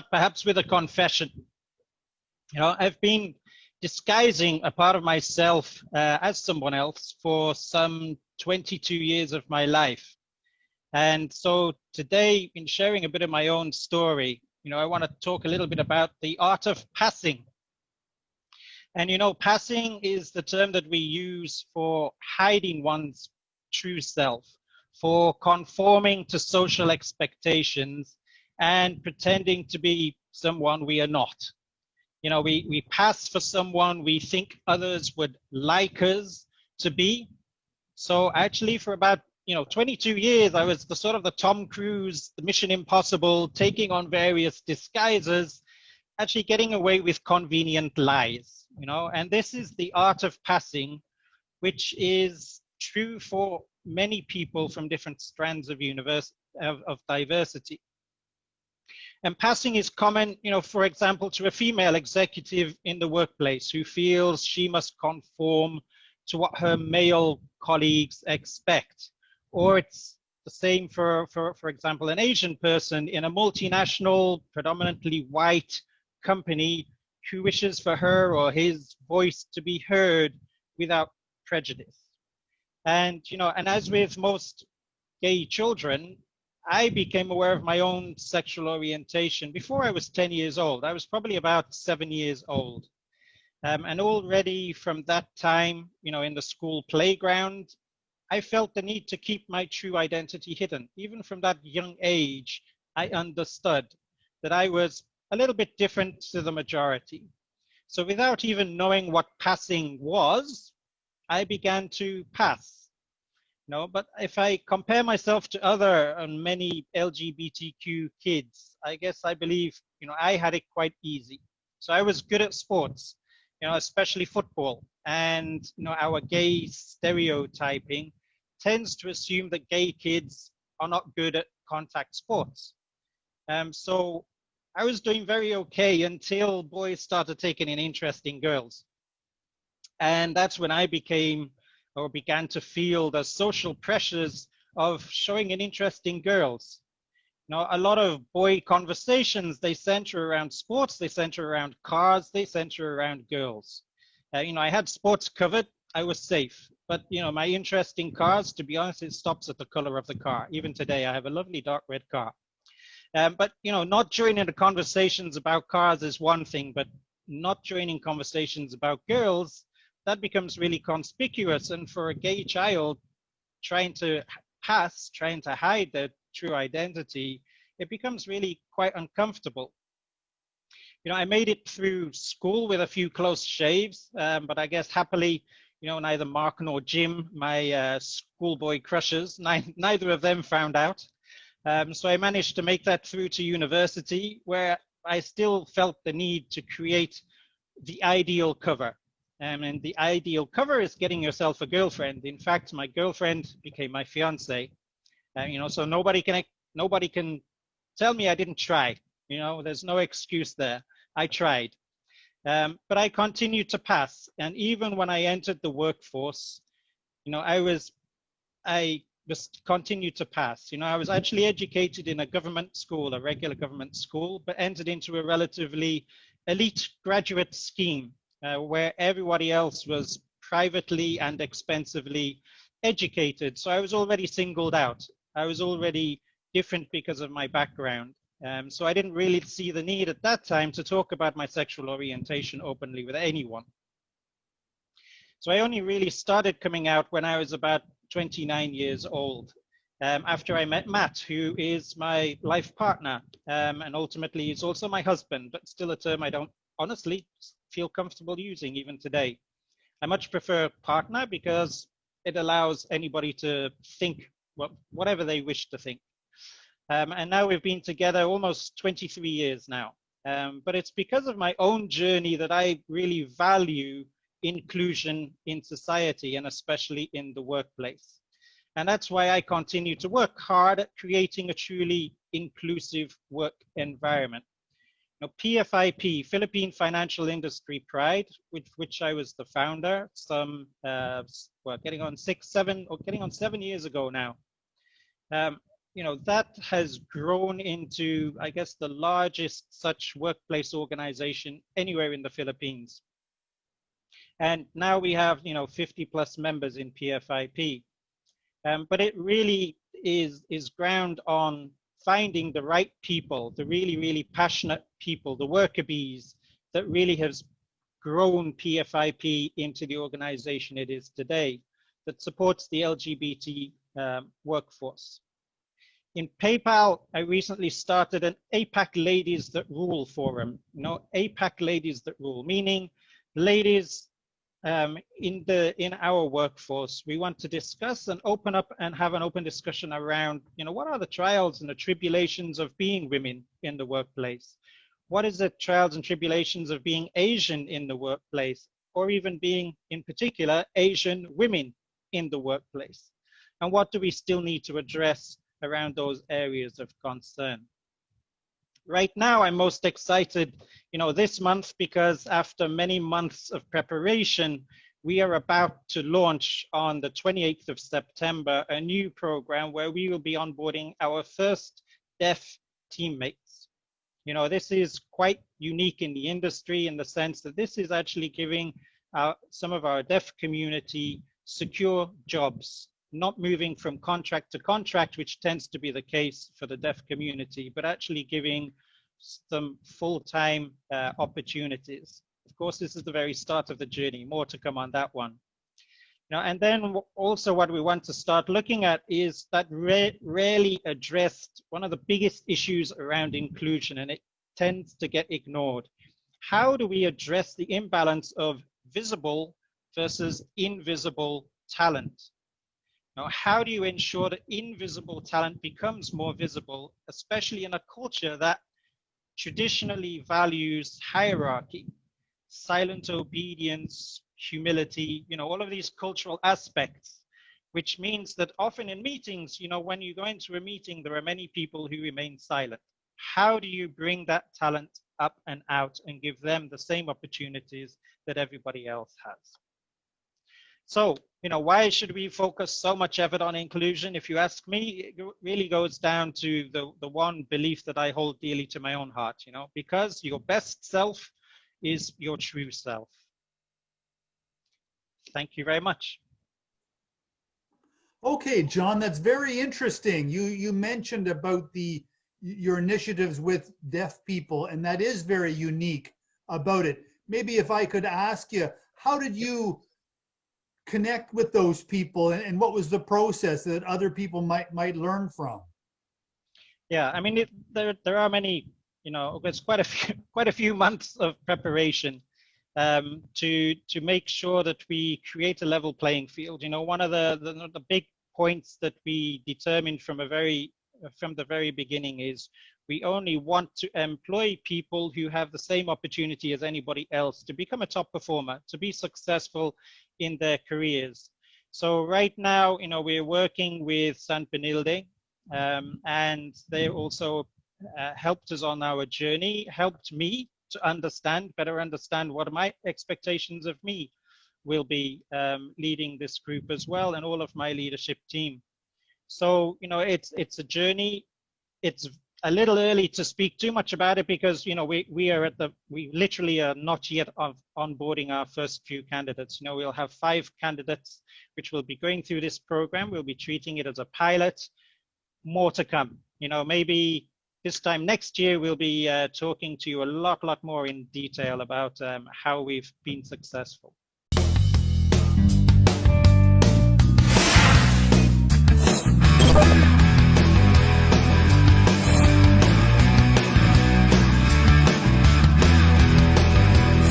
start perhaps with a confession. I've been disguising a part of myself as someone else for some 22 years of my life. And so today, in sharing a bit of my own story, I want to talk a little bit about the art of passing. And, passing is the term that we use for hiding one's true self, for conforming to social expectations and pretending to be someone we are not. We pass for someone we think others would like us to be. So actually for about 22 years, I was the sort of the Tom Cruise, the Mission Impossible, taking on various disguises, actually getting away with convenient lies, and this is the art of passing, which is true for many people from different strands of diversity. And passing is common, for example, to a female executive in the workplace who feels she must conform to what her male colleagues expect. Or it's the same for example, an Asian person in a multinational, predominantly white company who wishes for her or his voice to be heard without prejudice. And, and as with most gay children, I became aware of my own sexual orientation before I was 10 years old. I was probably about 7 years old. And already from that time, in the school playground, I felt the need to keep my true identity hidden. Even from that young age, I understood that I was a little bit different to the majority. So without even knowing what passing was, I began to pass. But if I compare myself to other and many LGBTQ kids, I believe, I had it quite easy. So I was good at sports, especially football. And, our gay stereotyping tends to assume that gay kids are not good at contact sports. So I was doing very okay until boys started taking an interest in girls. And that's when I began to feel the social pressures of showing an interest in girls. A lot of boy conversations, they center around sports, they center around cars, they center around girls. I had sports covered, I was safe. But, my interest in cars, to be honest, it stops at the color of the car. Even today, I have a lovely dark red car. But, not joining the conversations about cars is one thing, but not joining conversations about girls, that becomes really conspicuous. And for a gay child trying to hide their true identity, it becomes really quite uncomfortable. I made it through school with a few close shaves, but I guess happily, neither Mark nor Jim, my schoolboy crushes, neither of them found out. So I managed to make that through to university, where I still felt the need to create the ideal cover. And the ideal cover is getting yourself a girlfriend. In fact, my girlfriend became my fiance. So nobody can tell me I didn't try. There's no excuse there. I tried. But I continued to pass. And even when I entered the workforce, I just continued to pass. I was actually educated in a government school, a regular government school, but entered into a relatively elite graduate scheme where everybody else was privately and expensively educated. So I was already singled out. I was already different because of my background. So I didn't really see the need at that time to talk about my sexual orientation openly with anyone. So I only really started coming out when I was about 29 years old, after I met Matt, who is my life partner, and ultimately is also my husband, but still a term I don't honestly feel comfortable using even today. I much prefer partner because it allows anybody to think whatever they wish to think. And now we've been together almost 23 years now. But it's because of my own journey that I really value inclusion in society and especially in the workplace. And that's why I continue to work hard at creating a truly inclusive work environment. PFIP, Philippine Financial Industry Pride, which I was the founder, getting on 7 years ago now. that has grown into, I guess, the largest such workplace organization anywhere in the Philippines. And now we have, 50 plus members in PFIP. But it really is ground on finding the right people, the really, really passionate people, the worker bees that really has grown PFIP into the organization it is today, that supports the LGBT workforce. In PayPal, I recently started an APAC Ladies That Rule forum. APAC Ladies That Rule, meaning ladies in our workforce. We want to discuss and open up and have an open discussion around, what are the trials and the tribulations of being women in the workplace? What is the trials and tribulations of being Asian in the workplace, or even being, in particular, Asian women in the workplace? And what do we still need to address around those areas of concern? Right now, I'm most excited, this month, because after many months of preparation, we are about to launch on the 28th of September, a new program where we will be onboarding our first deaf teammates. This is quite unique in the industry in the sense that this is actually giving some of our deaf community secure jobs, not moving from contract to contract, which tends to be the case for the deaf community, but actually giving some full-time opportunities. Of course, this is the very start of the journey, more to come on that one. And then also what we want to start looking at is that rarely addressed, one of the biggest issues around inclusion, and it tends to get ignored. How do we address the imbalance of visible versus invisible talent? Now, how do you ensure that invisible talent becomes more visible, especially in a culture that traditionally values hierarchy, silent obedience, humility, all of these cultural aspects, which means that often in meetings, when you go into a meeting, there are many people who remain silent. How do you bring that talent up and out and give them the same opportunities that everybody else has? So, why should we focus so much effort on inclusion? If you ask me, it really goes down to the one belief that I hold dearly to my own heart, because your best self is your true self. Thank you very much. Okay, John, that's very interesting. You mentioned about your initiatives with deaf people, and that is very unique about it. Maybe if I could ask you, how did you connect with those people, and what was the process that other people might learn from? Yeah, I mean, there are many, it's quite a few months of preparation to make sure that we create a level playing field. One of the big points that we determined from the very beginning is we only want to employ people who have the same opportunity as anybody else to become a top performer, to be successful in their careers. So right now, we're working with San Benilde, and they also helped us on our journey, helped me to better understand what my expectations of me will be leading this group as well, and all of my leadership team. So, it's a journey. It's a little early to speak too much about it because, we literally are not yet onboarding our first few candidates. We'll have 5 candidates which will be going through this program. We'll be treating it as a pilot. More to come. Maybe this time next year, we'll be talking to you a lot more in detail about how we've been successful.